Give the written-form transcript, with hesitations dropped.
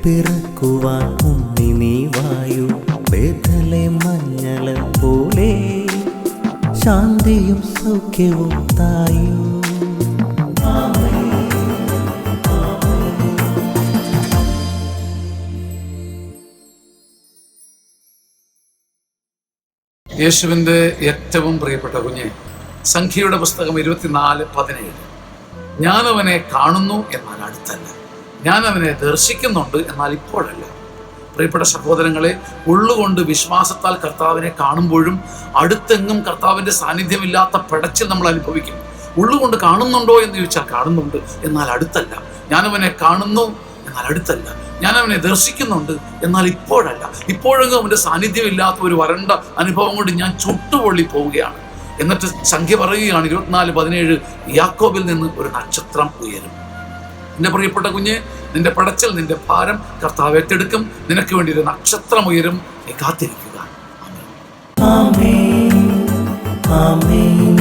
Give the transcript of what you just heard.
പിറക്കുവാൻ ഉണ്ണി നീ വായു. ബേഥലേം മഞ്ഞള പോലെ ശാന്തിയും സൗഖ്യവും തായു. യേശുവിൻ്റെ ഏറ്റവും പ്രിയപ്പെട്ട കുഞ്ഞെ, സംഖ്യയുടെ പുസ്തകം 24:17. ഞാൻ അവനെ കാണുന്നു, എന്നാൽ അടുത്തല്ല. ഞാൻ അവനെ ദർശിക്കുന്നുണ്ട്, എന്നാൽ ഇപ്പോഴല്ല. പ്രിയപ്പെട്ട സഹോദരങ്ങളെ, ഉള്ളുകൊണ്ട് വിശ്വാസത്താൽ കർത്താവിനെ കാണുമ്പോഴും അടുത്തെങ്ങും കർത്താവിൻ്റെ സാന്നിധ്യമില്ലാത്ത പിടച്ചിൽ നമ്മൾ അനുഭവിക്കും. ഉള്ളുകൊണ്ട് കാണുന്നുണ്ടോ എന്ന് ചോദിച്ചാൽ കാണുന്നുണ്ട്, എന്നാൽ അടുത്തല്ല. ഞാനവനെ കാണുന്നു, എന്നാൽ അടുത്തല്ല. ഞാനവനെ ദർശിക്കുന്നുണ്ട്, എന്നാൽ ഇപ്പോഴല്ല. ഇപ്പോഴെങ്കിലും അവൻ്റെ സാന്നിധ്യമില്ലാത്ത ഒരു വരണ്ട അനുഭവം കൊണ്ട് ഞാൻ ചുട്ടുപൊള്ളി പോവുകയാണ്. എന്നിട്ട് സംഖ്യ പറയുകയാണ് 24:17, യാക്കോബിൽ നിന്ന് ഒരു നക്ഷത്രം ഉയരും. എൻ്റെ പ്രിയപ്പെട്ട കുഞ്ഞെ, നിന്റെ പടച്ചൽ, നിന്റെ ഭാരം കർത്താവ് ഏറ്റെടുക്കും. നിനക്ക് വേണ്ടി ഒരു നക്ഷത്രം ഉയരും. നീ കാത്തിരിക്കുക. ആമേൻ. ആമേൻ. ആമേൻ.